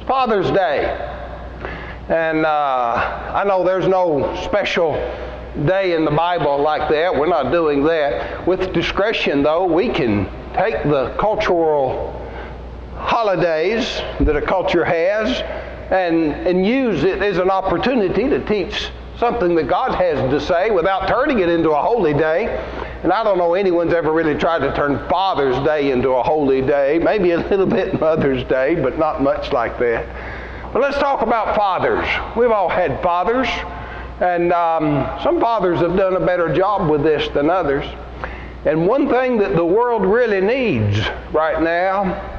Father's Day. And I know there's no special day in the Bible like that. We're not doing that. With discretion, though, we can take the cultural holidays that a culture has and use it as an opportunity to teach something that God has to say without turning it into a holy day. And I don't know anyone's ever really tried to turn Father's Day into a holy day. Maybe a little bit Mother's Day, but not much like that. But let's talk about fathers. We've all had fathers, and some fathers have done a better job with this than others. And one thing that the world really needs right now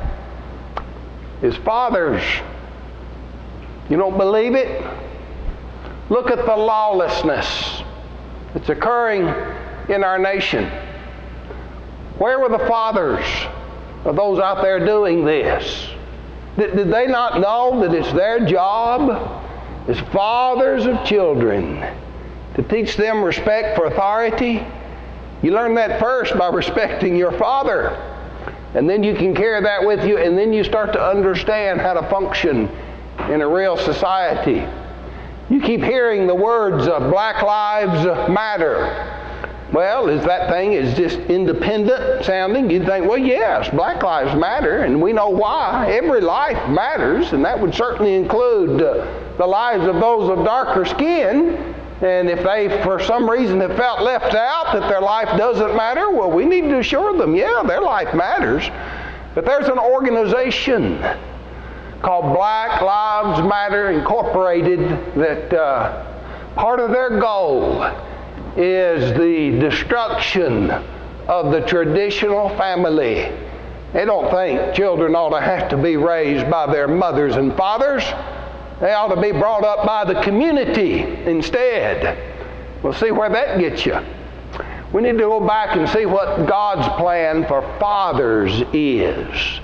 is fathers. You don't believe it? Look at the lawlessness that's occurring in our nation. Where were the fathers of those out there doing this? Did they not know that it's their job as fathers of children to teach them respect for authority? You learn that first by respecting your father. And then you can carry that with you, and then you start to understand how to function in a real society. You keep hearing the words of Black Lives Matter. Well, is that thing is just independent sounding? You think, well, yes, Black Lives Matter, and we know why. Every life matters, and that would certainly include the lives of those of darker skin. And if they, for some reason, have felt left out, that their life doesn't matter, well, we need to assure them, yeah, their life matters. But there's an organization called Black Lives Matter Incorporated that part of their goal is the destruction of the traditional family. They don't think children ought to have to be raised by their mothers and fathers. They ought to be brought up by the community instead. We'll see where that gets you. We need to go back and see what God's plan for fathers is.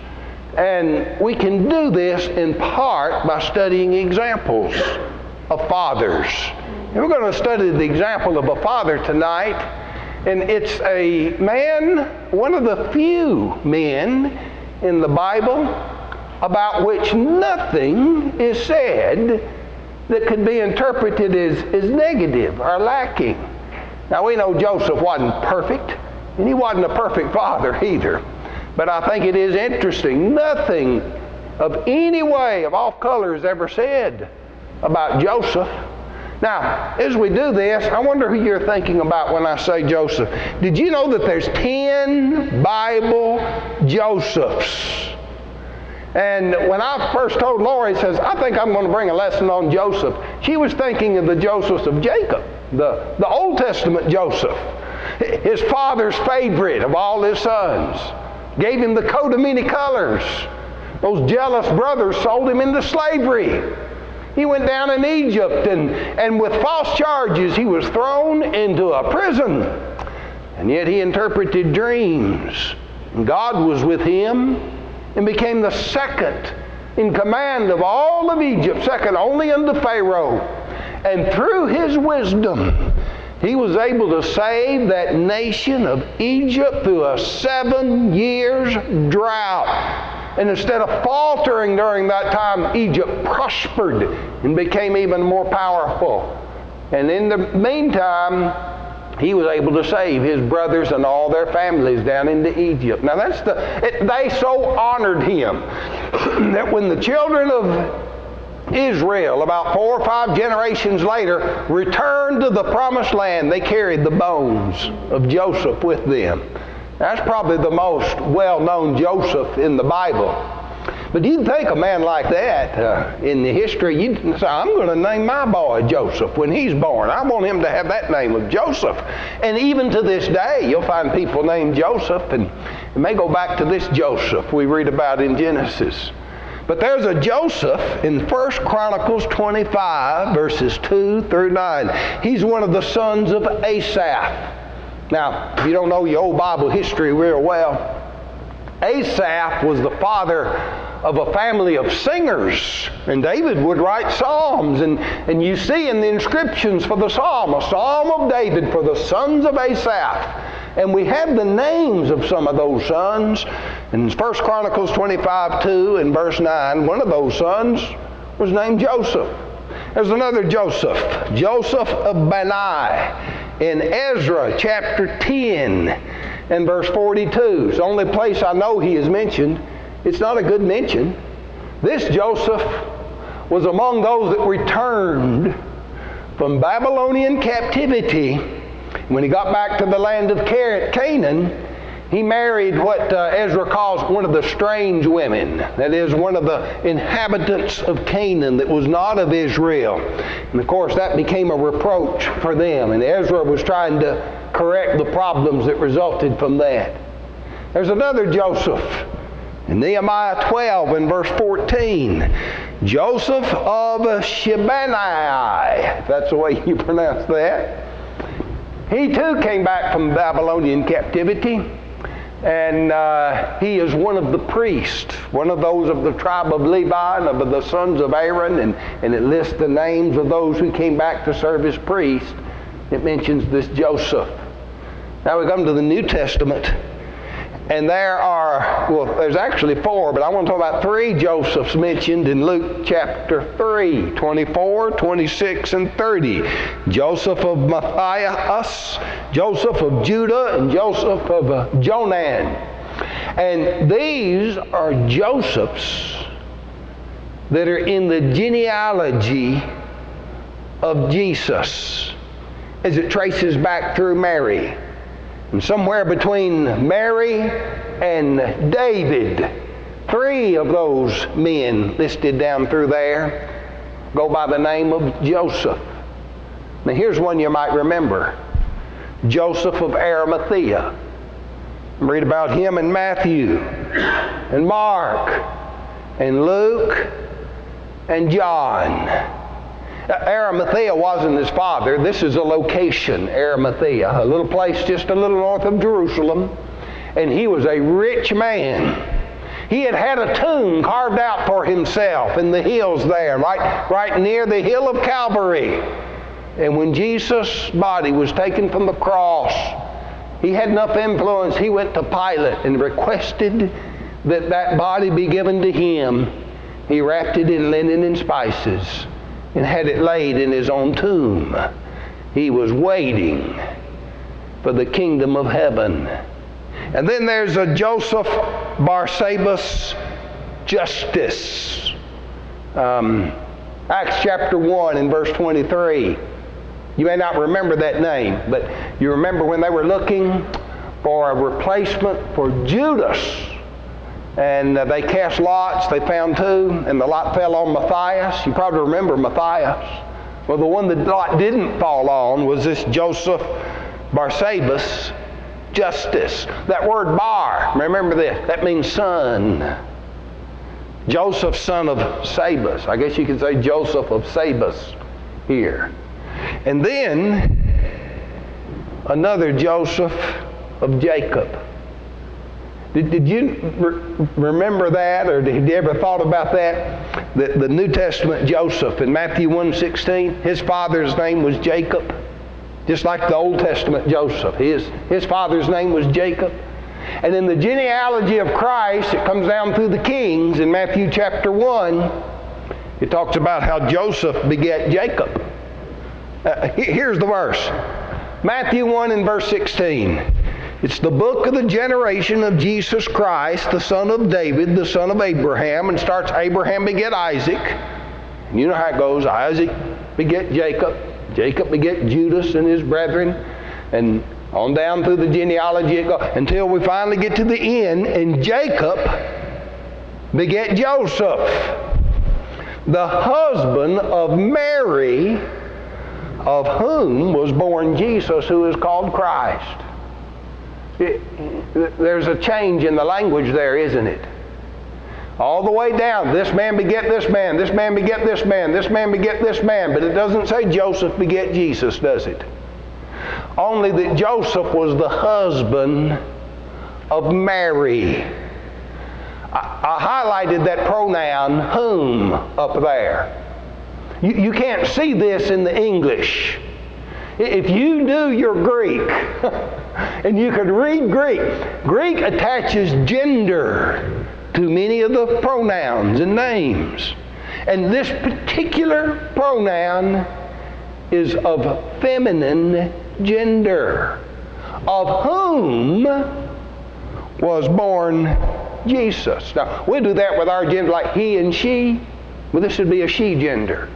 And we can do this in part by studying examples of fathers. And we're going to study the example of a father tonight. And it's a man, one of the few men in the Bible about which nothing is said that could be interpreted as negative or lacking. Now we know Joseph wasn't perfect, and he wasn't a perfect father either. But I think it is interesting, nothing of any way of off color is ever said about Joseph. Now, as we do this, I wonder who you're thinking about when I say Joseph. Did you know that there's 10 Bible Josephs? And when I first told Lori, says, I think I'm going to bring a lesson on Joseph, she was thinking of the Josephs of Jacob, the Old Testament Joseph, his father's favorite of all his sons. Gave him the coat of many colors. Those jealous brothers sold him into slavery. He went down in Egypt, and with false charges, he was thrown into a prison. And yet he interpreted dreams. And God was with him and became the second in command of all of Egypt, second only unto Pharaoh. And through his wisdom, he was able to save that nation of Egypt through a 7 years drought. And instead of faltering during that time, Egypt prospered and became even more powerful. And in the meantime, he was able to save his brothers and all their families down into Egypt. Now they so honored him that when the children of Israel, about 4 or 5 generations later, returned to the promised land, they carried the bones of Joseph with them. That's probably the most well-known Joseph in the Bible. But you'd think a man like that in the history, you'd say, I'm going to name my boy Joseph when he's born. I want him to have that name of Joseph. And even to this day, you'll find people named Joseph, and it may go back to this Joseph we read about in Genesis. But there's a Joseph in 1 Chronicles 25, verses 2 through 9. He's one of the sons of Asaph. Now, if you don't know your old Bible history real well, Asaph was the father of a family of singers. And David would write psalms. And you see in the inscriptions for the psalm, a psalm of David for the sons of Asaph. And we have the names of some of those sons. In 1 Chronicles 25:2 and verse 9, one of those sons was named Joseph. There's another Joseph, Joseph of Bani, in Ezra chapter 10 and verse 42. It's the only place I know he is mentioned. It's not a good mention. This Joseph was among those that returned from Babylonian captivity. When he got back to the land of Canaan, he married what Ezra calls one of the strange women. That is, one of the inhabitants of Canaan that was not of Israel. And of course, that became a reproach for them. And Ezra was trying to correct the problems that resulted from that. There's another Joseph in Nehemiah 12 and verse 14. Joseph of Shebaniah, if that's the way you pronounce that. He too came back from Babylonian captivity. And he is one of the priests, one of those of the tribe of Levi and of the sons of Aaron, and it lists the names of those who came back to serve as priests. It mentions this Joseph. Now we come to the New Testament, and there's actually 4, but I want to talk about 3 Josephs mentioned in Luke chapter 3, 24, 26, and 30. Joseph of Matthias, Joseph of Judah, and Joseph of Jonan. And these are Josephs that are in the genealogy of Jesus as it traces back through Mary. And somewhere between Mary and David, 3 of those men listed down through there go by the name of Joseph. Now here's one you might remember. Joseph of Arimathea. Read about him in Matthew and Mark and Luke and John. Arimathea wasn't his father. This is a location, Arimathea, a little place just a little north of Jerusalem. And he was a rich man. He had had a tomb carved out for himself in the hills there, right near the hill of Calvary. And when Jesus' body was taken from the cross, he had enough influence. He went to Pilate and requested that body be given to him. He wrapped it in linen and spices and had it laid in his own tomb. He was waiting for the kingdom of heaven. And then there's a Joseph Barsabas Justus. Acts chapter 1 and verse 23. You may not remember that name, but you remember when they were looking for a replacement for Judas. And they cast lots. They found 2, and the lot fell on Matthias. You probably remember Matthias. Well, the one the lot didn't fall on was this Joseph Barsabas Justus. That word bar, remember this, that means son. Joseph, son of Sabas. I guess you could say Joseph of Sabas here. And then another Joseph of Jacob. Did you remember that, or did you ever thought about that? The New Testament Joseph in Matthew 1:16, his father's name was Jacob, just like the Old Testament Joseph. His father's name was Jacob. And in the genealogy of Christ, it comes down through the kings in Matthew chapter 1. It talks about how Joseph begat Jacob. Here's the verse. Matthew 1 and verse 16. It's the book of the generation of Jesus Christ, the son of David, the son of Abraham, and starts Abraham beget Isaac. And you know how it goes. Isaac beget Jacob. Jacob beget Judas and his brethren. And on down through the genealogy it goes until we finally get to the end. And Jacob beget Joseph, the husband of Mary, of whom was born Jesus, who is called Christ. There's a change in the language there, isn't it? All the way down, this man beget this man, this man beget this man, this man beget this man, but it doesn't say Joseph beget Jesus, does it? Only that Joseph was the husband of Mary. I highlighted that pronoun, whom, up there. You can't see this in the English. If you knew your Greek, And you could read Greek. Greek attaches gender to many of the pronouns and names. And this particular pronoun is of feminine gender, of whom was born Jesus. Now, we'll do that with our gender like he and she. Well, this would be a she gender.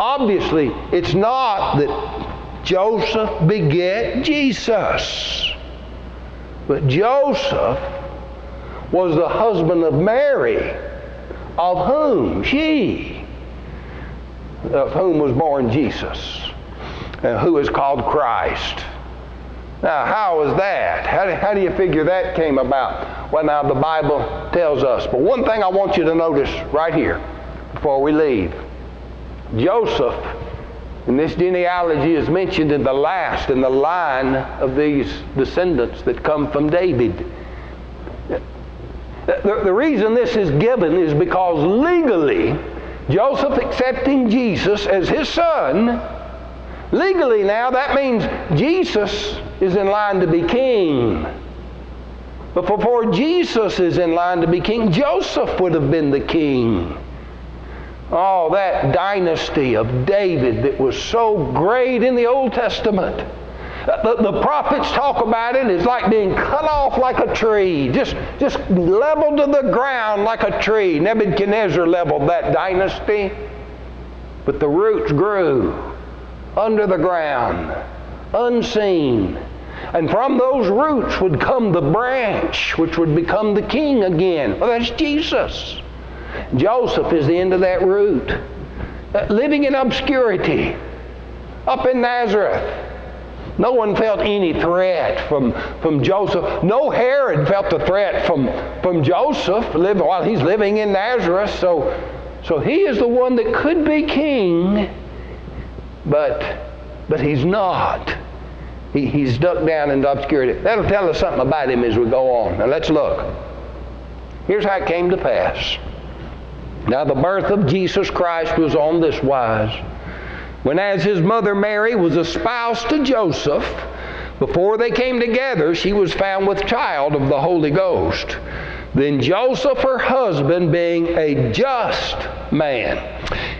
Obviously, it's not that Joseph beget Jesus, but Joseph was the husband of Mary, of whom was born Jesus, who is called Christ. Now, how was that? How do you figure that came about? Well, now the Bible tells us. But one thing I want you to notice right here before we leave. Joseph, in this genealogy, is mentioned in the last in the line of these descendants that come from David. The reason this is given is because legally, Joseph accepting Jesus as his son, legally now, that means Jesus is in line to be king. But before Jesus is in line to be king, Joseph would have been the king. Oh, that dynasty of David that was so great in the Old Testament. The prophets talk about it. It's like being cut off like a tree, just leveled to the ground like a tree. Nebuchadnezzar leveled that dynasty, but the roots grew under the ground, unseen. And from those roots would come the branch, which would become the king again. Well, that's Jesus. Joseph is the end of that root, living in obscurity, up in Nazareth. No one felt any threat from Joseph. No Herod felt the threat from Joseph while he's living in Nazareth. So he is the one that could be king, but he's not. He's stuck down into obscurity. That'll tell us something about him as we go on. Now let's look. Here's how it came to pass. Now the birth of Jesus Christ was on this wise. When as his mother Mary was espoused to Joseph, before they came together, she was found with child of the Holy Ghost. Then Joseph, her husband, being a just man,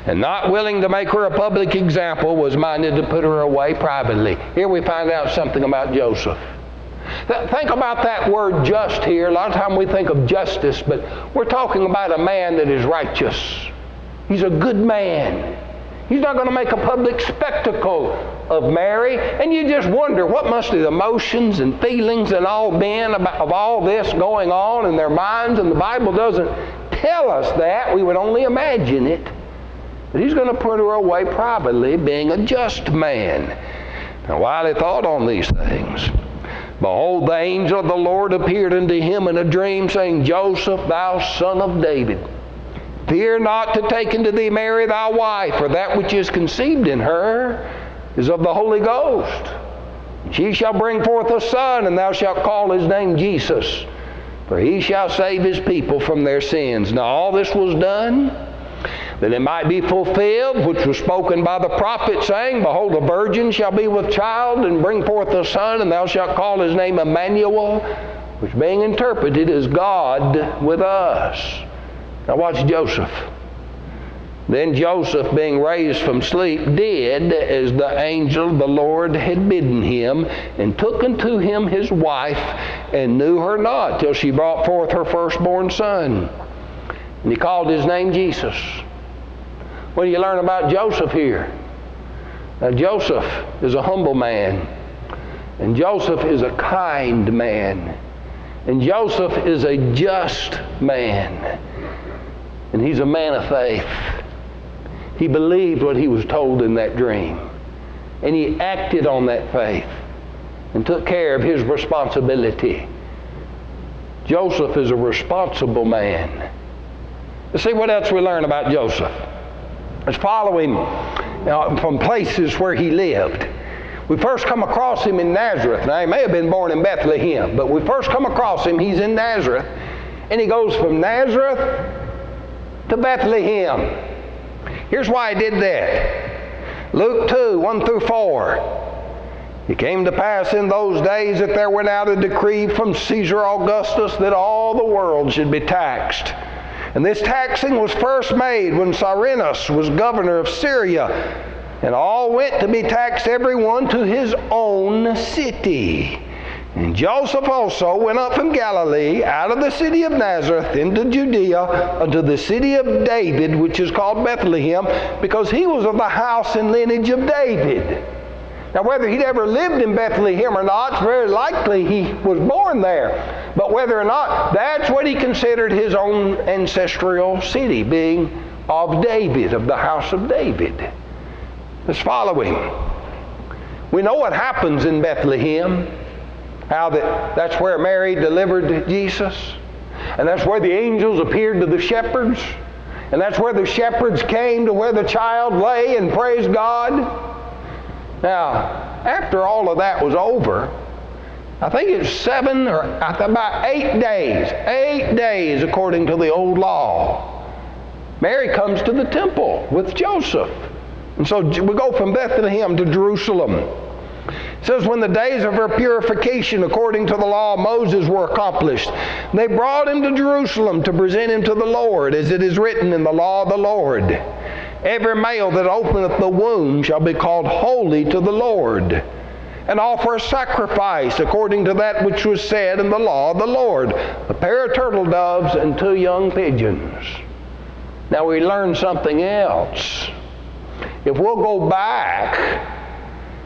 and not willing to make her a public example, was minded to put her away privately. Here we find out something about Joseph. Think about that word just here. A lot of times we think of justice, but we're talking about a man that is righteous. He's a good man. He's not going to make a public spectacle of Mary. And you just wonder, what must the emotions and feelings and all been of all this going on in their minds? And the Bible doesn't tell us that. We would only imagine it. But he's going to put her away privately, being a just man. Now, while he thought on these things, behold, the angel of the Lord appeared unto him in a dream, saying, Joseph, thou son of David, fear not to take unto thee Mary thy wife, for that which is conceived in her is of the Holy Ghost. She shall bring forth a son, and thou shalt call his name Jesus, for he shall save his people from their sins. Now all this was done, that it might be fulfilled, which was spoken by the prophet, saying, behold, a virgin shall be with child, and bring forth a son, and thou shalt call his name Emmanuel, which being interpreted is God with us. Now watch Joseph. Then Joseph, being raised from sleep, did as the angel of the Lord had bidden him, and took unto him his wife, and knew her not, till she brought forth her firstborn son. And he called his name Jesus. What do you learn about Joseph here? Now Joseph is a humble man, and Joseph is a kind man, and Joseph is a just man. And he's a man of faith. He believed what he was told in that dream. And he acted on that faith and took care of his responsibility. Joseph is a responsible man. Let's see what else we learn about Joseph. Let's follow him from places where he lived. We first come across him in Nazareth. Now, he may have been born in Bethlehem, but we first come across him, he's in Nazareth. And he goes from Nazareth to Bethlehem. Here's why he did that. Luke 2, 1 through 4. It came to pass in those days that there went out a decree from Caesar Augustus that all the world should be taxed. And this taxing was first made when Cyrenius was governor of Syria. And all went to be taxed, every one to his own city. And Joseph also went up from Galilee, out of the city of Nazareth, into Judea, unto the city of David, which is called Bethlehem, because he was of the house and lineage of David. Now, whether he'd ever lived in Bethlehem or not, it's very likely he was born there. But whether or not, that's what he considered his own ancestral city, being of David, of the house of David. Let's follow him. We know what happens in Bethlehem, how that's where Mary delivered Jesus, and that's where the angels appeared to the shepherds, and that's where the shepherds came to where the child lay and praised God. Now, after all of that was over, I think it was about 8 days. 8 days according to the old law. Mary comes to the temple with Joseph. And so we go from Bethlehem to Jerusalem. It says, when the days of her purification according to the law of Moses were accomplished, they brought him to Jerusalem to present him to the Lord, as it is written in the law of the Lord. Every male that openeth the womb shall be called holy to the Lord, and offer a sacrifice according to that which was said in the law of the Lord, a pair of turtle doves and 2 young pigeons. Now we learn something else. If we'll go back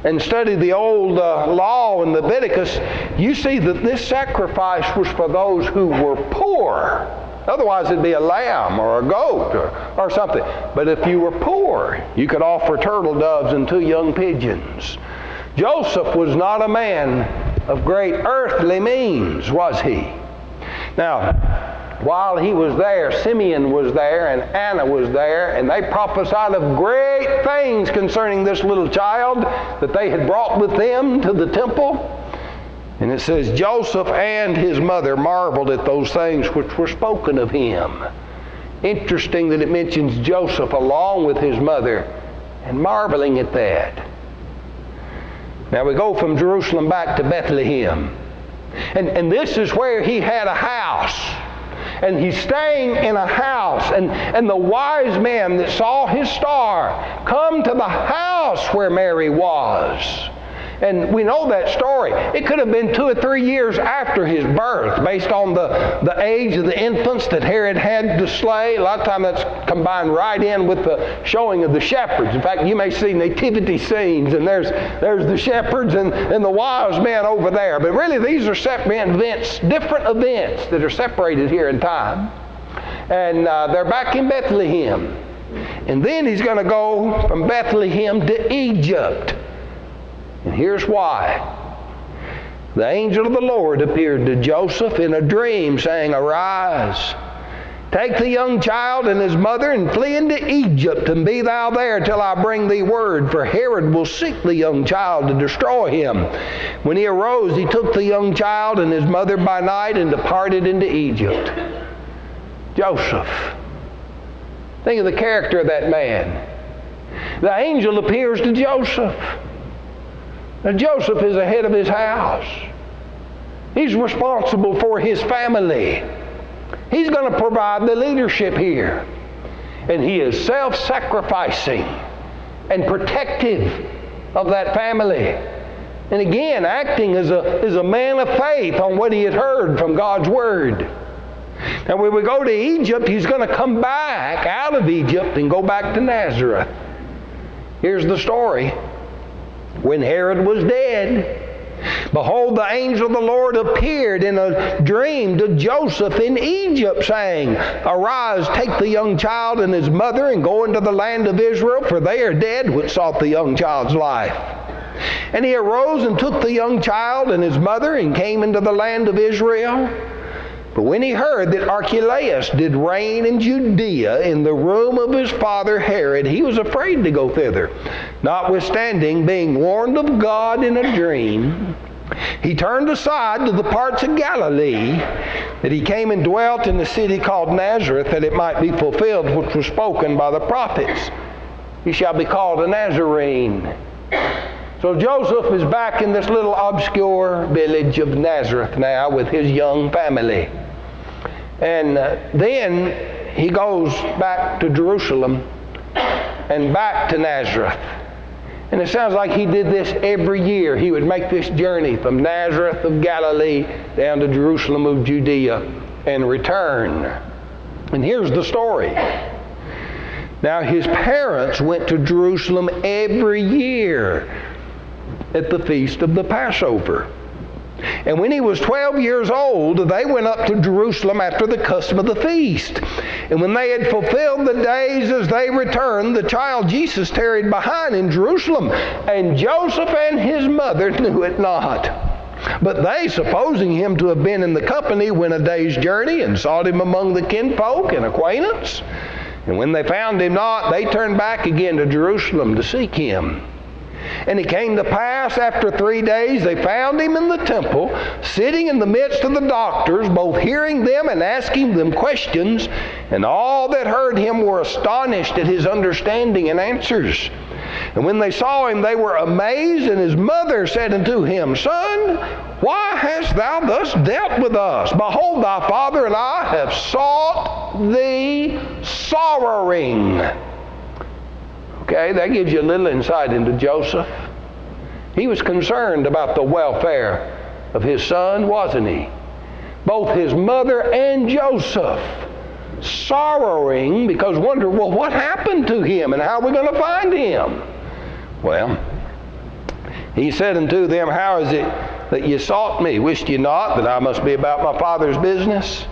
and study the old law in Leviticus, you see that this sacrifice was for those who were poor. Otherwise it'd be a lamb or a goat or something. But if you were poor, you could offer turtle doves and 2 young pigeons. Joseph was not a man of great earthly means, was he? Now, while he was there, Simeon was there and Anna was there, and they prophesied of great things concerning this little child that they had brought with them to the temple. And it says, Joseph and his mother marveled at those things which were spoken of him. Interesting that it mentions Joseph along with his mother and marveling at that. Now we go from Jerusalem back to Bethlehem. And this is where he had a house. And he's staying in a house. And the wise men that saw his star come to the house where Mary was. And we know that story. It could have been 2 or 3 years after his birth, based on the age of the infants that Herod had to slay. A lot of times that's combined right in with the showing of the shepherds. In fact, you may see nativity scenes, and there's the shepherds and the wise men over there. But really, these are separate events, different events that are separated here in time. And they're back in Bethlehem. And then he's going to go from Bethlehem to Egypt. And here's why. The angel of the Lord appeared to Joseph in a dream, saying, Arise, take the young child and his mother, and flee into Egypt, and be thou there till I bring thee word, for Herod will seek the young child to destroy him. When he arose, he took the young child and his mother by night, and departed into Egypt. Joseph. Think of the character of that man. The angel appears to Joseph. Now, Joseph is the head of his house. He's responsible for his family. He's going to provide the leadership here. And he is self-sacrificing and protective of that family. And again, acting as a man of faith on what he had heard from God's Word. Now, when we go to Egypt, he's going to come back out of Egypt and go back to Nazareth. Here's the story. When Herod was dead, behold, the angel of the Lord appeared in a dream to Joseph in Egypt, saying, Arise, take the young child and his mother, and go into the land of Israel, for they are dead which sought the young child's life. And he arose and took the young child and his mother, and came into the land of Israel. But when he heard that Archelaus did reign in Judea in the room of his father Herod, he was afraid to go thither. Notwithstanding, being warned of God in a dream, he turned aside to the parts of Galilee, that he came and dwelt in the city called Nazareth, that it might be fulfilled which was spoken by the prophets. He shall be called a Nazarene. So Joseph is back in this little obscure village of Nazareth now with his young family. And then he goes back to Jerusalem and back to Nazareth. And it sounds like he did this every year. He would make this journey from Nazareth of Galilee down to Jerusalem of Judea and return. And here's the story. Now his parents went to Jerusalem every year at the feast of the Passover. And when he was 12 years old, they went up to Jerusalem after the custom of the feast. And when they had fulfilled the days as they returned, the child Jesus tarried behind in Jerusalem, and Joseph and his mother knew it not. But they, supposing him to have been in the company, went a day's journey and sought him among the kinfolk and acquaintance. And when they found him not, they turned back again to Jerusalem to seek him. And it came to pass, after 3 days, they found him in the temple, sitting in the midst of the doctors, both hearing them and asking them questions. And all that heard him were astonished at his understanding and answers. And when they saw him, they were amazed. And his mother said unto him, Son, why hast thou thus dealt with us? Behold, thy father and I have sought thee sorrowing. Okay, that gives you a little insight into Joseph. He was concerned about the welfare of his son, wasn't he? Both his mother and Joseph sorrowing because wondering, well, what happened to him and how are we going to find him? Well, he said unto them, How is it that ye sought me? Wist ye not that I must be about my Father's business?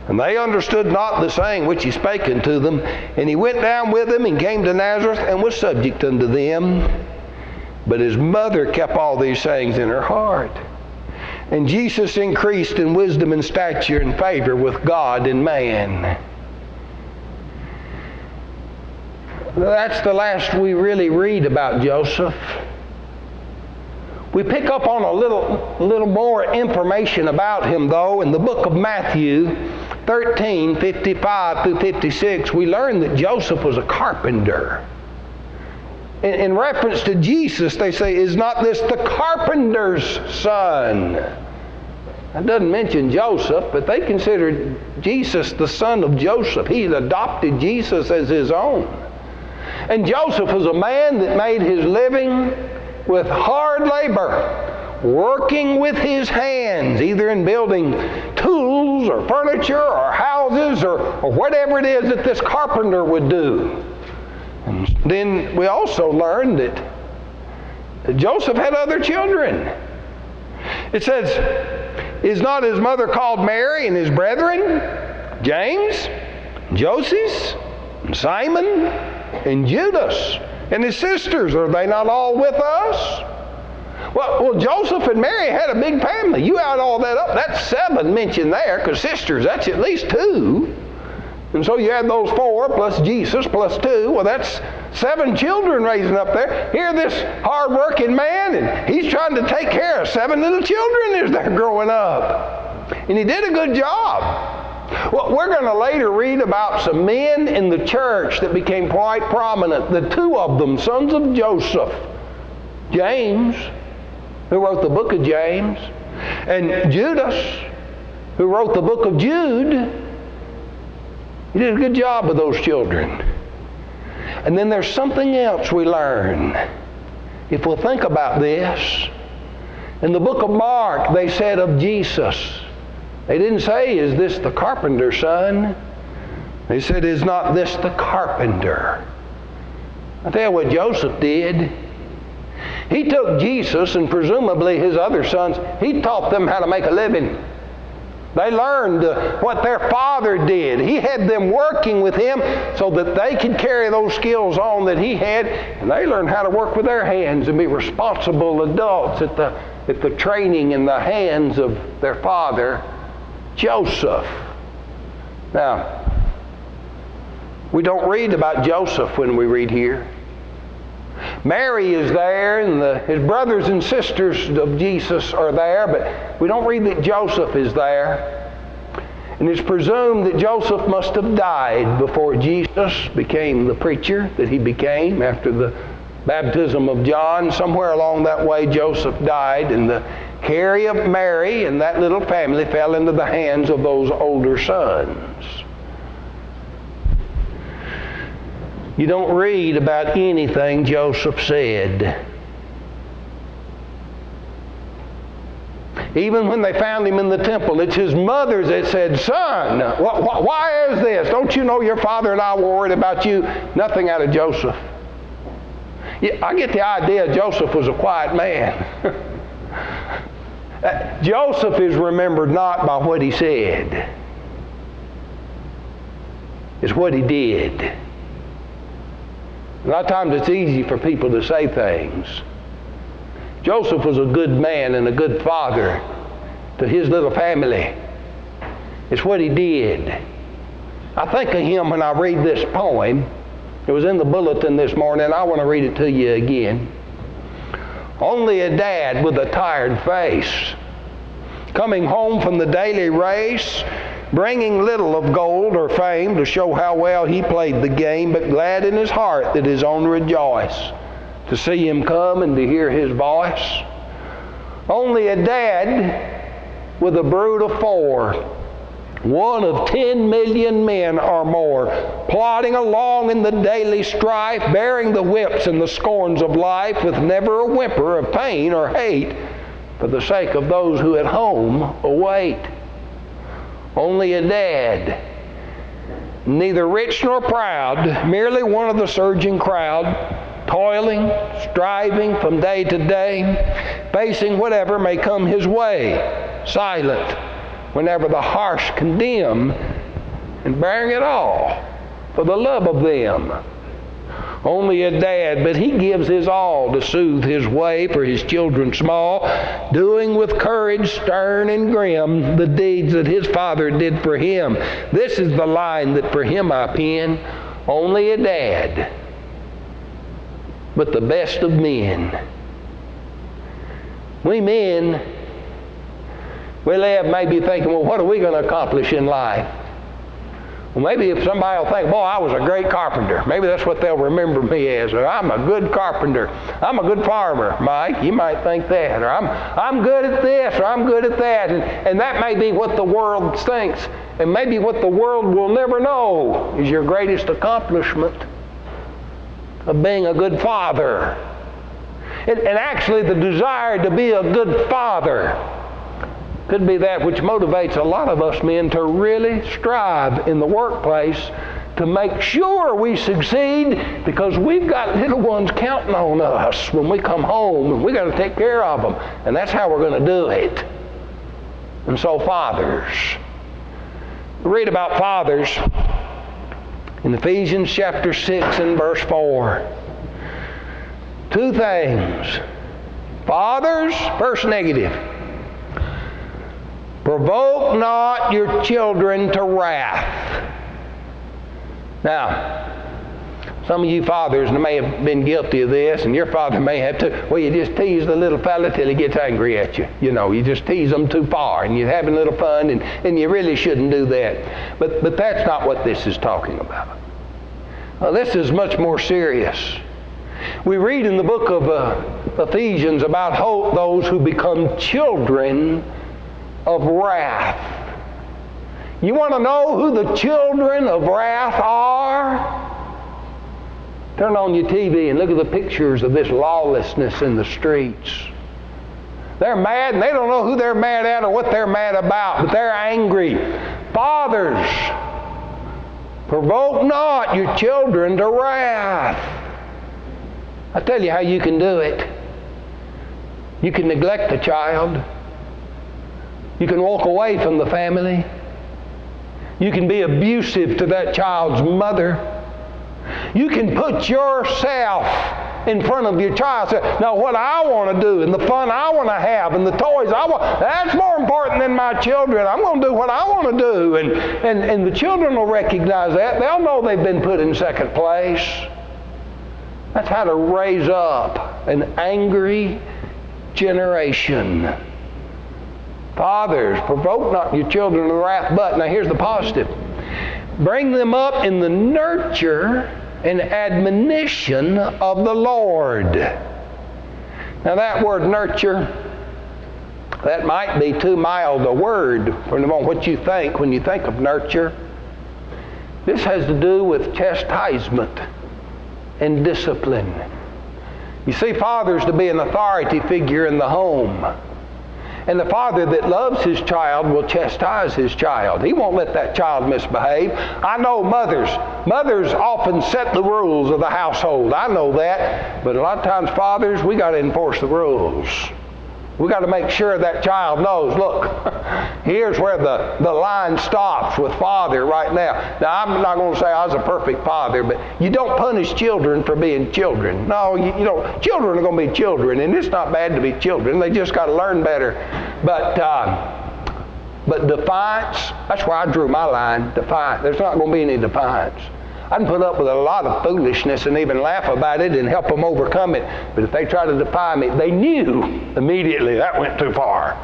And they understood not the saying which he spake unto them. And he went down with them and came to Nazareth and was subject unto them. But his mother kept all these sayings in her heart. And Jesus increased in wisdom and stature and favor with God and man. That's the last we really read about Joseph. We pick up on a little more information about him, though, in the book of Matthew 13:55 through 56. We learn that Joseph was a carpenter. In reference to Jesus, they say, Is not this the carpenter's son? That doesn't mention Joseph, but they considered Jesus the son of Joseph. He had adopted Jesus as his own. And Joseph was a man that made his living with hard labor, working with his hands, either in building tools or furniture or houses or whatever it is that this carpenter would do. And then we also learned that Joseph had other children. It says, Is not his mother called Mary, and his brethren, James, Joseph, and Simon, and Judas, and his sisters, are they not all with us? Well, Joseph and Mary had a big family. You add all that up, that's 7 mentioned there, because sisters, that's at least 2. And so you add those 4 plus Jesus plus 2. Well, that's 7 children raising up there. Here this hard-working man, and he's trying to take care of 7 little children as they're growing up. And he did a good job. Well, we're going to later read about some men in the church that became quite prominent. The 2 of them, sons of Joseph. James, who wrote the book of James, and Judas, who wrote the book of Jude. He did a good job with those children. And then there's something else we learn. If we'll think about this, in the book of Mark, they said of Jesus, they didn't say, Is this the carpenter's son? They said, Is not this the carpenter? I'll tell you what Joseph did. He took Jesus and presumably his other sons, he taught them how to make a living. They learned what their father did. He had them working with him so that they could carry those skills on that he had, and they learned how to work with their hands and be responsible adults at the training in the hands of their father, Joseph. Now, we don't read about Joseph when we read here. Mary is there, and his brothers and sisters of Jesus are there, but we don't read that Joseph is there. And it's presumed that Joseph must have died before Jesus became the preacher that he became after the baptism of John, somewhere along that way Joseph died, and the care of Mary and that little family fell into the hands of those older sons. You don't read about anything Joseph said. Even when they found him in the temple, it's his mother that said, "Son, why is this? Don't you know your father and I were worried about you?" Nothing out of Joseph. Yeah, I get the idea Joseph was a quiet man. Joseph is remembered not by what he said. It's what he did. A lot of times it's easy for people to say things. Joseph was a good man and a good father to his little family. It's what he did. I think of him when I read this poem. It was in the bulletin this morning. I want to read it to you again. Only a dad with a tired face, coming home from the daily race, bringing little of gold or fame to show how well he played the game, but glad in his heart that his own rejoice to see him come and to hear his voice. Only a dad with a brood of 4, one of 10 million men or more, plodding along in the daily strife, bearing the whips and the scorns of life with never a whimper of pain or hate for the sake of those who at home await. Only a dad, neither rich nor proud, merely one of the surging crowd, toiling, striving from day to day, facing whatever may come his way, silent whenever the harsh condemn, and bearing it all for the love of them. Only a dad, but he gives his all to soothe his way for his children small, doing with courage stern and grim the deeds that his father did for him. This is the line that for him I pen. Only a dad, but the best of men. We men, we live maybe thinking, well, what are we going to accomplish in life? Well, maybe if somebody will think, boy, I was a great carpenter. Maybe that's what they'll remember me as. Or I'm a good carpenter. I'm a good farmer, Mike. You might think that. Or I'm good at this, or I'm good at that. And that may be what the world thinks. And maybe what the world will never know is your greatest accomplishment of being a good father. And actually the desire to be a good father could be that which motivates a lot of us men to really strive in the workplace to make sure we succeed, because we've got little ones counting on us when we come home, and we got to take care of them. And that's how we're going to do it. And so fathers. We read about fathers in Ephesians chapter 6 and verse 4. 2 things. Fathers, first negative. Provoke not your children to wrath. Now, some of you fathers may have been guilty of this, and your father may have too. Well, you just tease the little fella till he gets angry at you. You know, you just tease them too far, and you're having a little fun, and you really shouldn't do that. But that's not what this is talking about. This is much more serious. We read in the book of Ephesians about those who become children of wrath. You want to know who the children of wrath are? Turn on your TV and look at the pictures of this lawlessness in the streets. They're mad, and they don't know who they're mad at or what they're mad about, but they're angry. Fathers, provoke not your children to wrath. I'll tell you how you can do it. You can neglect the child. You can walk away from the family. You can be abusive to that child's mother. You can put yourself in front of your child. Say, now what I want to do and the fun I want to have and the toys I want, that's more important than my children. I'm going to do what I want to do. And the children will recognize that. They'll know they've been put in second place. That's how to raise up an angry generation. Fathers, provoke not your children to wrath, but, now here's the positive, bring them up in the nurture and admonition of the Lord. Now that word nurture, that might be too mild a word for what you think when you think of nurture. This has to do with chastisement and discipline. You see, father's to be an authority figure in the home. And the father that loves his child will chastise his child. He won't let that child misbehave. I know mothers often set the rules of the household. I know that. But a lot of times fathers, we got to enforce the rules. We got to make sure that child knows, look, here's where the line stops with father right now. Now, I'm not going to say I was a perfect father, but you don't punish children for being children. No, you know, children are going to be children, and it's not bad to be children. They just got to learn better. But defiance, that's where I drew my line, defiance. There's not going to be any defiance. I can put up with a lot of foolishness and even laugh about it and help them overcome it. But if they try to defy me, they knew immediately that went too far.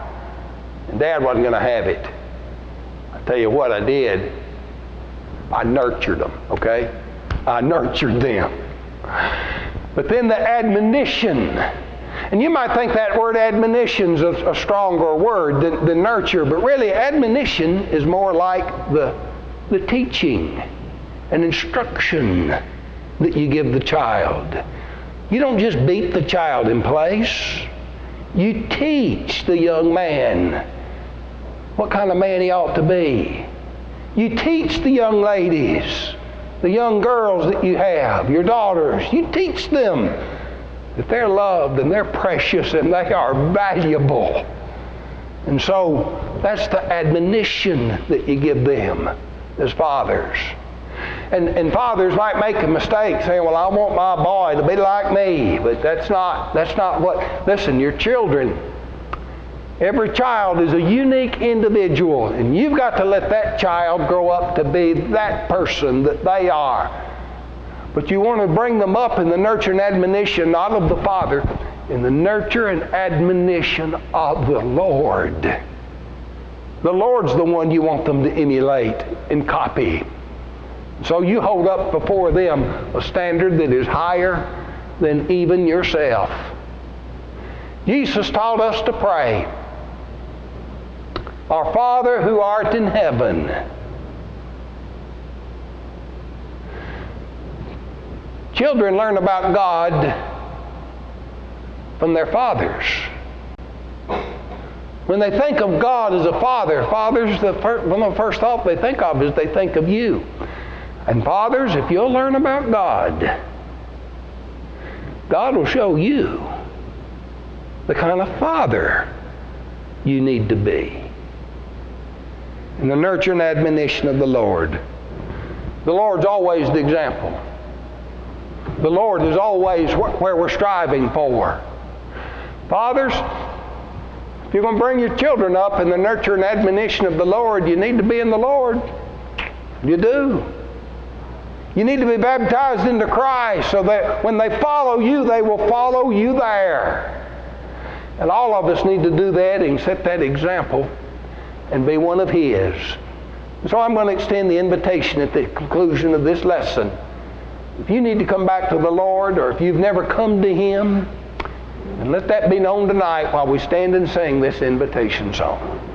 And Dad wasn't going to have it. I tell you what I did. I nurtured them, okay? I nurtured them. But then the admonition. And you might think that word admonition's a stronger word than nurture. But really, admonition is more like the teaching and instruction that you give the child. You don't just beat the child in place. You teach the young man what kind of man he ought to be. You teach the young ladies, the young girls that you have, your daughters, you teach them that they're loved and they're precious and they are valuable. And so that's the admonition that you give them as fathers. And fathers might make a mistake saying, well, I want my boy to be like me. But that's not what, listen, your children, every child is a unique individual. And you've got to let that child grow up to be that person that they are. But you want to bring them up in the nurture and admonition, not of the Father, in the nurture and admonition of the Lord. The Lord's the one you want them to emulate and copy. So you hold up before them a standard that is higher than even yourself. Jesus taught us to pray, Our Father who art in heaven. Children learn about God from their fathers. When they think of God as a father, fathers, one of the first thoughts they think of is they think of you. And fathers, if you'll learn about God, God will show you the kind of father you need to be. In the nurture and admonition of the Lord. The Lord's always the example. The Lord is always where we're striving for. Fathers, if you're going to bring your children up in the nurture and admonition of the Lord, you need to be in the Lord. You do. You need to be baptized into Christ so that when they follow you, they will follow you there. And all of us need to do that and set that example and be one of His. So I'm going to extend the invitation at the conclusion of this lesson. If you need to come back to the Lord, or if you've never come to Him, and let that be known tonight while we stand and sing this invitation song.